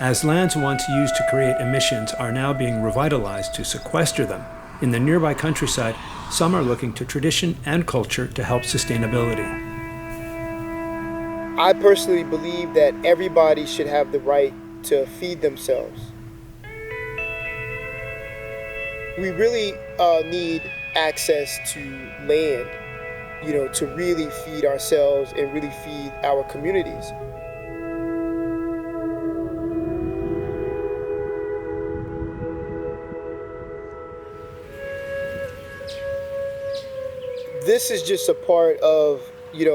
as lands once used to create emissions are now being revitalized to sequester them. In the nearby countryside, some are looking to tradition and culture to help sustainability. I personally believe that everybody should have the right to feed themselves. We really need access to land, to really feed ourselves and really feed our communities. This is just a part of,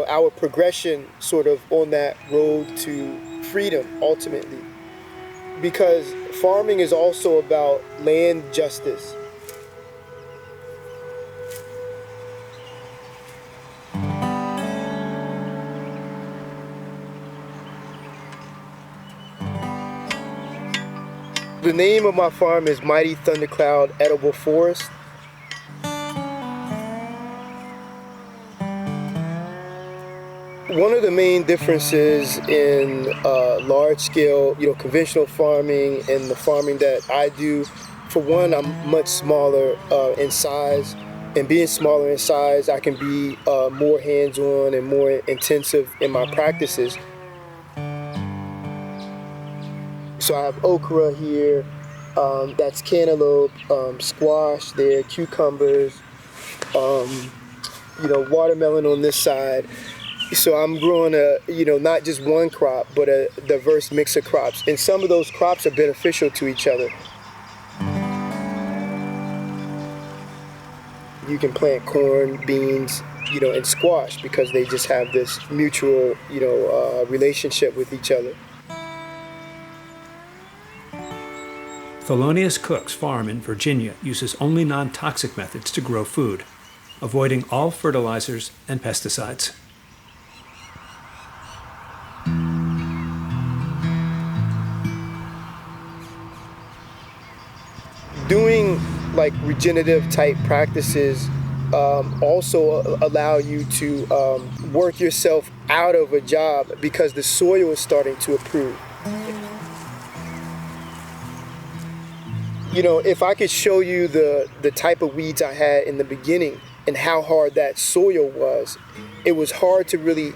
our progression sort of on that road to freedom ultimately. Because farming is also about land justice. The name of my farm is Mighty Thundercloud Edible Forest. One of the main differences in large-scale, conventional farming and the farming that I do, for one, I'm much smaller in size. And being smaller in size, I can be more hands-on and more intensive in my practices. So I have okra here, that's cantaloupe, squash there, cucumbers, watermelon on this side. So I'm growing not just one crop, but a diverse mix of crops. And some of those crops are beneficial to each other. You can plant corn, beans, and squash because they just have this mutual, relationship with each other. Thelonius Cook's farm in Virginia uses only non-toxic methods to grow food, avoiding all fertilizers and pesticides. Doing regenerative type practices also allow you to work yourself out of a job because the soil is starting to improve. If I could show you the type of weeds I had in the beginning and how hard that soil was, it was hard to really,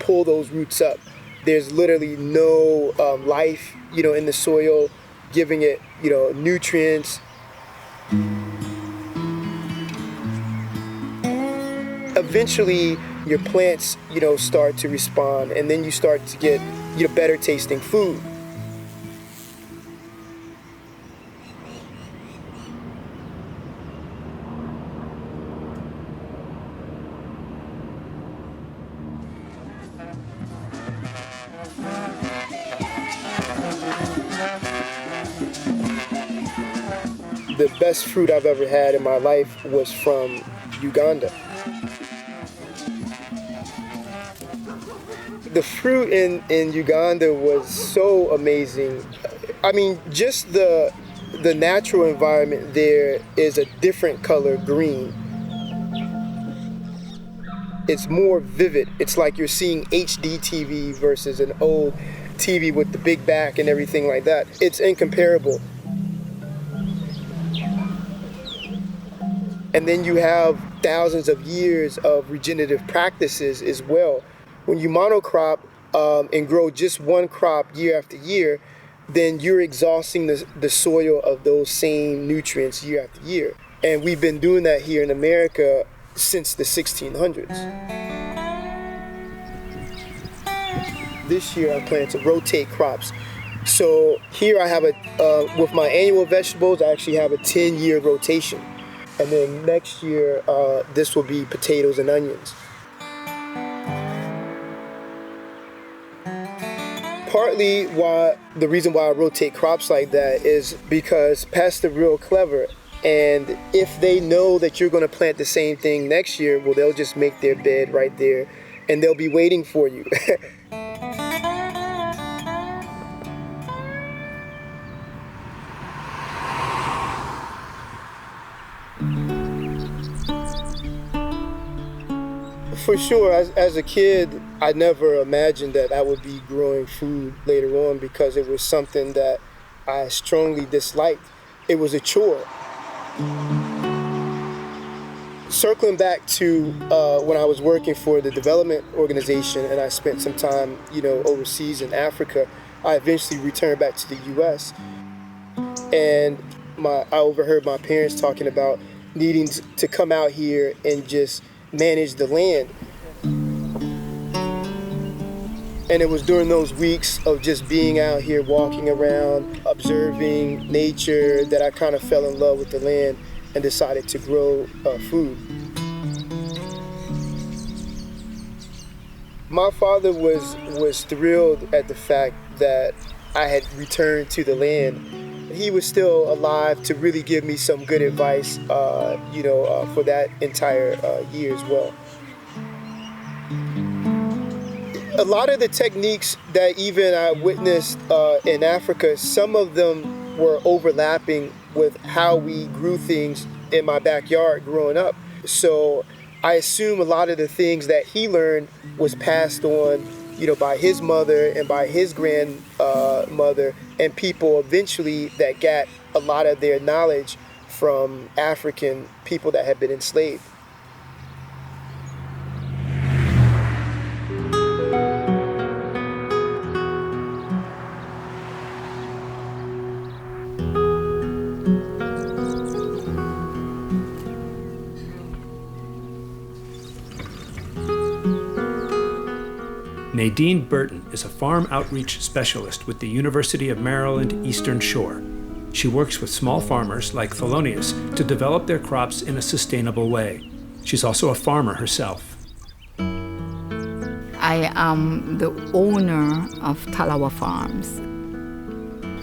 pull those roots up. There's literally no life, in the soil, giving it, nutrients. Eventually, your plants, start to respond, and then you start to get, better tasting food. The best fruit I've ever had in my life was from Uganda. The fruit in Uganda was so amazing. I mean, just the natural environment there is a different color green. It's more vivid. It's like you're seeing HD TV versus an old TV with the big back and everything like that. It's incomparable. And then you have thousands of years of regenerative practices as well. When you monocrop and grow just one crop year after year, then you're exhausting the soil of those same nutrients year after year. And we've been doing that here in America since the 1600s. This year I plan to rotate crops. So here I have with my annual vegetables, I actually have a 10-year rotation. And then next year, this will be potatoes and onions. Partly the reason why I rotate crops like that is because pests are real clever. And if they know that you're going to plant the same thing next year, well, they'll just make their bed right there and they'll be waiting for you. For sure, as a kid, I never imagined that I would be growing food later on because it was something that I strongly disliked. It was a chore. Circling back to when I was working for the development organization and I spent some time, overseas in Africa, I eventually returned back to the U.S. and I overheard my parents talking about needing to come out here and just manage the land. And it was during those weeks of just being out here, walking around, observing nature, that I kind of fell in love with the land and decided to grow food. My father was thrilled at the fact that I had returned to the land. He was still alive to really give me some good advice, for that entire year as well. A lot of the techniques that even I witnessed in Africa, some of them were overlapping with how we grew things in my backyard growing up. So I assume a lot of the things that he learned was passed on, by his mother and by his grandmother and people eventually that got a lot of their knowledge from African people that had been enslaved. Nadine Burton is a farm outreach specialist with the University of Maryland Eastern Shore. She works with small farmers like Thelonius to develop their crops in a sustainable way. She's also a farmer herself. I am the owner of Talawa Farms.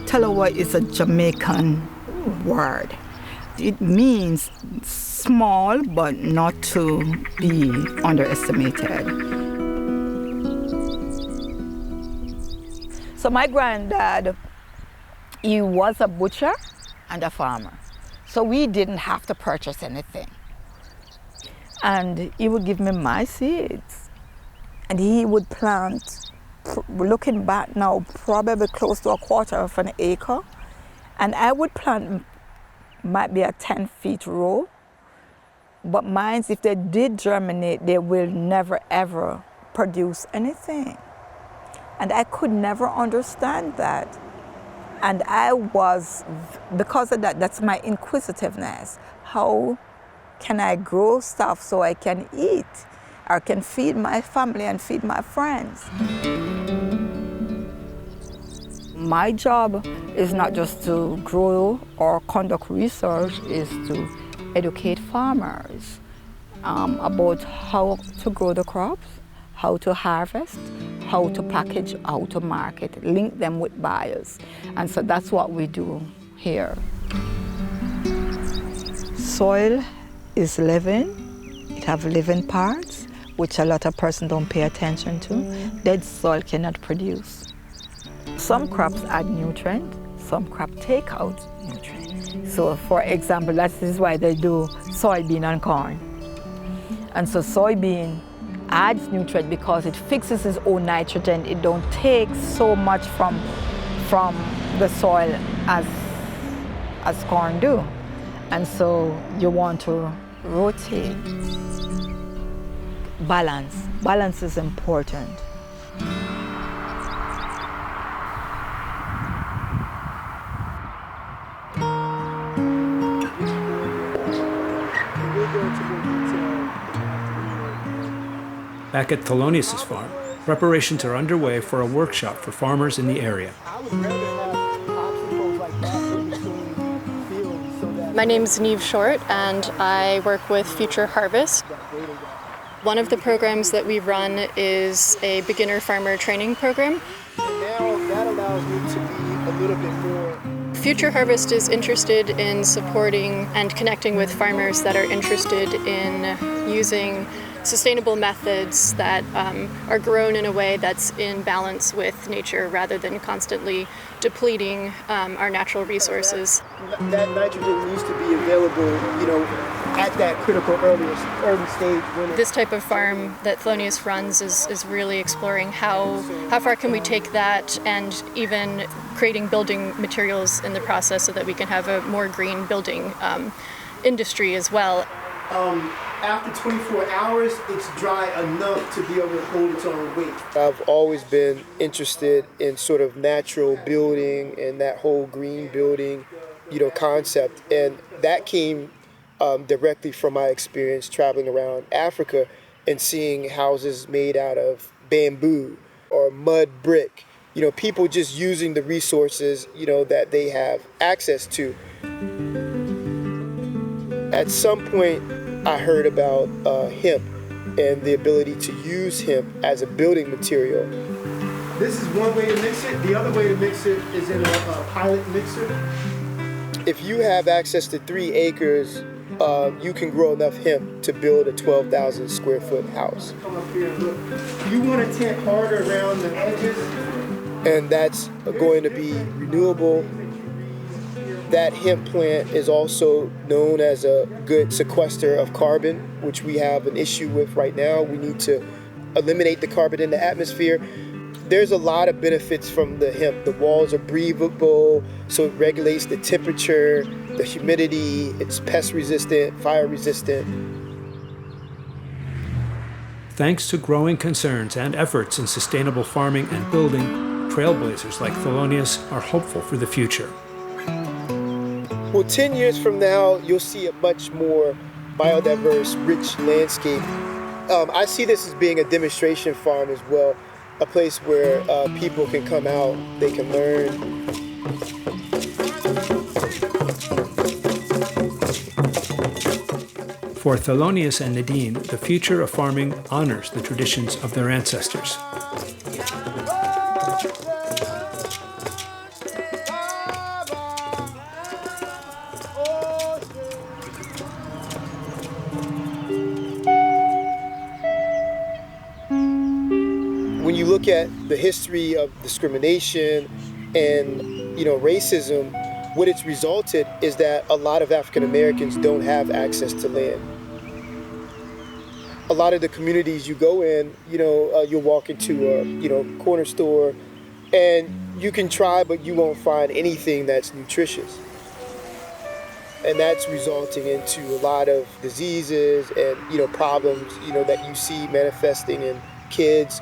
Talawa is a Jamaican word. It means small, but not to be underestimated. So my granddad, he was a butcher and a farmer. So we didn't have to purchase anything. And he would give me my seeds. And he would plant, looking back now, probably close to 1/4 of an acre. And I would plant, might be a 10-feet row. But mine, if they did germinate, they will never ever produce anything. And I could never understand that. And I was, because of that, that's my inquisitiveness. How can I grow stuff so I can eat or can feed my family and feed my friends? My job is not just to grow or conduct research, is to educate farmers about how to grow the crops, how to harvest, how to package, how to market, link them with buyers. And so that's what we do here. Soil is living. It have living parts, which a lot of persons don't pay attention to. Dead soil cannot produce. Some crops add nutrient, some crops take out nutrient. So for example, that is why they do soybean and corn. And so soybean adds nutrient because it fixes its own nitrogen. It don't take so much from the soil as corn do. And so you want to rotate. Balance. Balance is important. Back at Thelonius' farm, preparations are underway for a workshop for farmers in the area. My name is Neve Short, and I work with Future Harvest. One of the programs that we run is a beginner farmer training program. Now that allows me to be a little bit more. Future Harvest is interested in supporting and connecting with farmers that are interested in using sustainable methods that are grown in a way that's in balance with nature rather than constantly depleting our natural resources. That nitrogen needs to be available, at that critical early stage. This type of farm that Thelonius runs is really exploring how far can we take that, and even creating building materials in the process so that we can have a more green building industry as well. After 24 hours, it's dry enough to be able to hold its own weight. I've always been interested in sort of natural building and that whole green building, concept. And that came directly from my experience traveling around Africa and seeing houses made out of bamboo or mud brick. People just using the resources, that they have access to. At some point, I heard about hemp and the ability to use hemp as a building material. This is one way to mix it. The other way to mix it is in a pilot mixer. If you have access to 3 acres, you can grow enough hemp to build a 12,000 square foot house. Come up here and look. You want to tent harder around the edges, and that's going to be renewable. That hemp plant is also known as a good sequester of carbon, which we have an issue with right now. We need to eliminate the carbon in the atmosphere. There's a lot of benefits from the hemp. The walls are breathable, so it regulates the temperature, the humidity, it's pest resistant, fire resistant. Thanks to growing concerns and efforts in sustainable farming and building, trailblazers like Thelonius are hopeful for the future. Well, 10 years from now, you'll see a much more biodiverse, rich landscape. I see this as being a demonstration farm as well, a place where people can come out, they can learn. For Thelonius and Nadine, the future of farming honors the traditions of their ancestors. When you look at the history of discrimination and racism, what it's resulted is that a lot of African Americans don't have access to land. A lot of the communities you go in, you'll walk into a corner store, and you can try, but you won't find anything that's nutritious. And that's resulting into a lot of diseases and problems that you see manifesting in kids.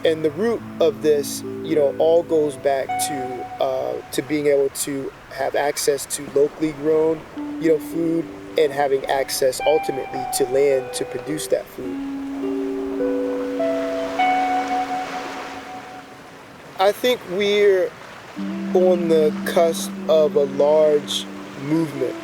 And the root of this, all goes back to being able to have access to locally grown, food, and having access ultimately to land to produce that food. I think we're on the cusp of a large movement.